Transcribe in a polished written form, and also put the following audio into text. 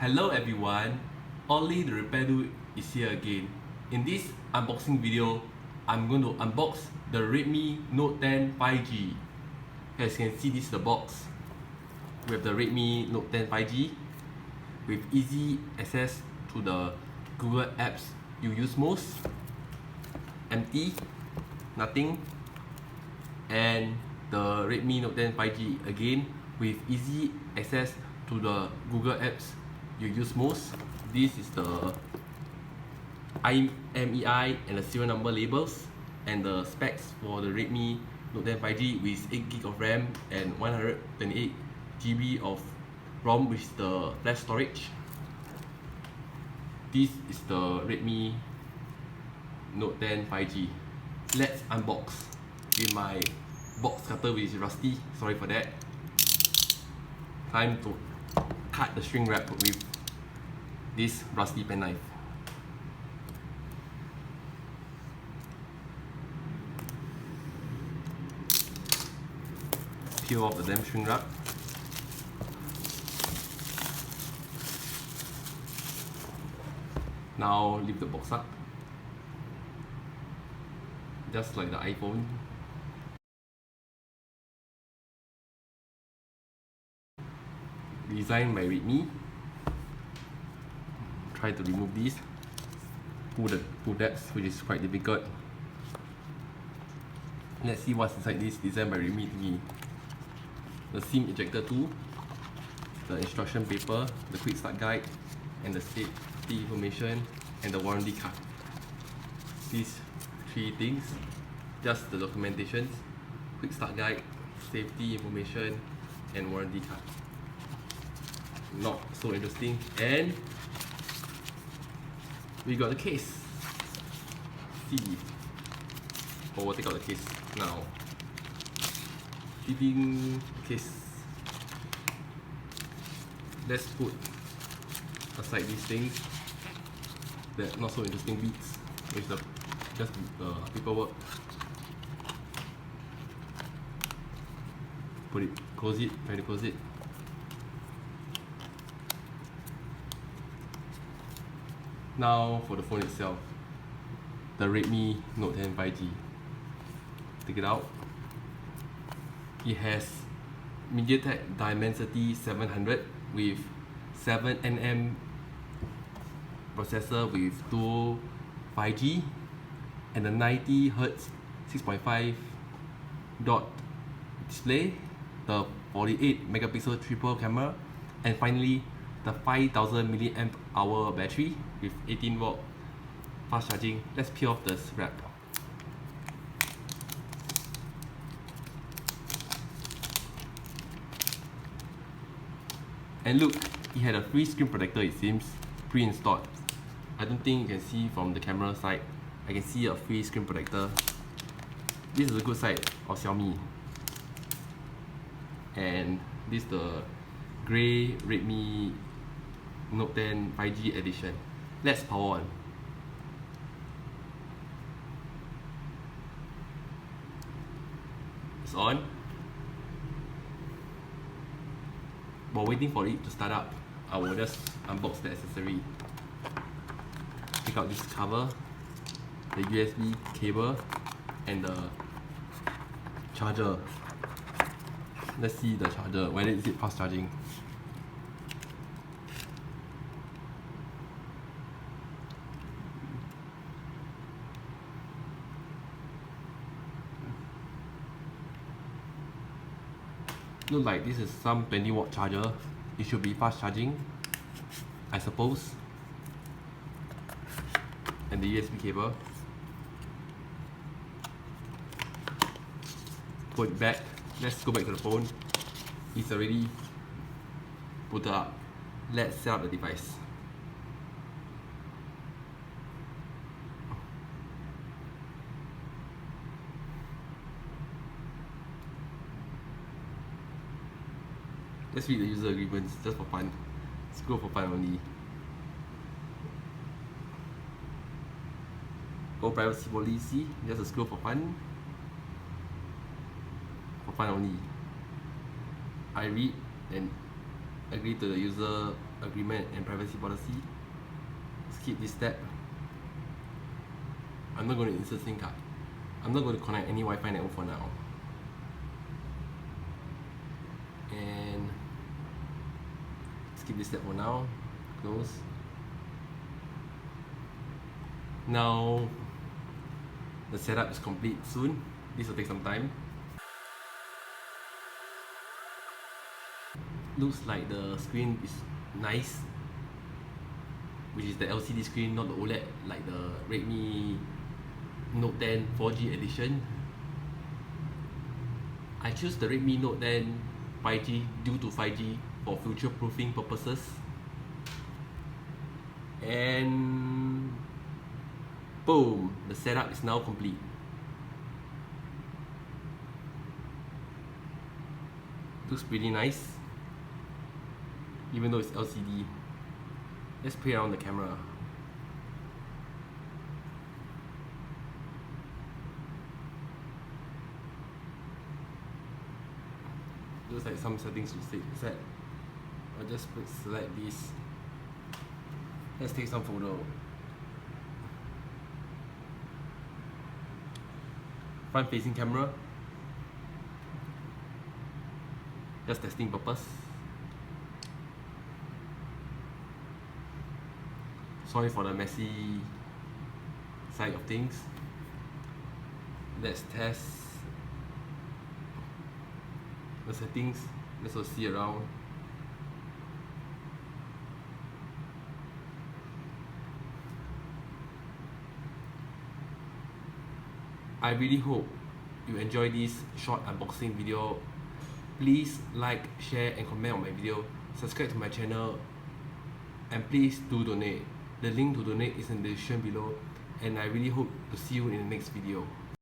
Hello everyone, Ollie the Repair Dude is here again. In this unboxing video, I'm going to unbox the Redmi Note 10 5G. As you can see, this is the box. We have the Redmi Note 10 5G with easy access to the Google apps you use most. Empty, nothing. And the Redmi Note 10 5G again with easy access to the Google apps you use most. This is the IMEI and the serial number labels and the specs for the Redmi Note 10 5G with 8GB of RAM and 128GB of ROM with the flash storage. This is the Redmi Note 10 5G. Let's unbox with my box cutter, which is rusty. Sorry for that. Time to cut the shrink wrap with this rusty pen knife. Peel off the damn shrink wrap. Now lift the box up, just like the iPhone. Designed by Redmi. Try to remove these. Pull that, which is quite difficult. Let's see what's inside this designed by Redmi thingy. The SIM ejector tool, the instruction paper, the quick start guide, and the safety information and the warranty card. These three things, just the documentations, quick start guide, safety information, and warranty card. Not so interesting. And we got the case. See. Oh, we'll take out the case now. Fitting case. Let's put aside these things, that not so interesting bits, with the just the paperwork. Put it, close it, try to close it. Now for the phone itself, the Redmi Note 10 5G. Take it out. It has MediaTek Dimensity 700 with 7nm processor with dual 5G and a 90Hz 6.5 dot display, the 48 megapixel triple camera, and finally the 5000 mAh battery with 18V fast charging. Let's peel off this wrap. And look, it had a free screen protector, it seems, pre-installed. I don't think you can see from the camera side. I can see a free screen protector. This is a good side of Xiaomi. And this is the grey Redmi Note 10 5G edition. Let's power on. It's on. While waiting for it to start up, I will just unbox the accessory. Take out this cover, the USB cable, and the charger. Let's see the charger, whether is it fast charging. Look like this is some 20W charger. It should be fast charging, I suppose. And the USB cable. Put it back. Let's go back to the phone. It's already booted up. Let's set up the device. Let's read the user agreements just for fun. Let's go for fun only. Go privacy policy, just a scroll for fun. For fun only. I read and agree to the user agreement and privacy policy. Skip this step. I'm not going to insert SIM card. I'm not going to connect any Wi-Fi network for now. And skip this step for now. Close. Now the setup is complete soon. This will take some time. Looks like the screen is nice, which is the LCD screen, not the OLED like the Redmi Note 10 4G edition. I choose the Redmi Note 10 5G due to 5G for future proofing purposes. And boom, the setup is now complete. Looks pretty nice, even though it's LCD. Let's play around the camera. Looks like some settings to set. I'll just select this. Let's take some photo. Front facing camera. Just testing purpose. Sorry for the messy side of things. Let's test the settings. Let's all see around. I really hope you enjoy this short unboxing video. Please like, share and comment on my video. Subscribe to my channel. And please do donate. The link to donate is in the description below. And I really hope to see you in the next video.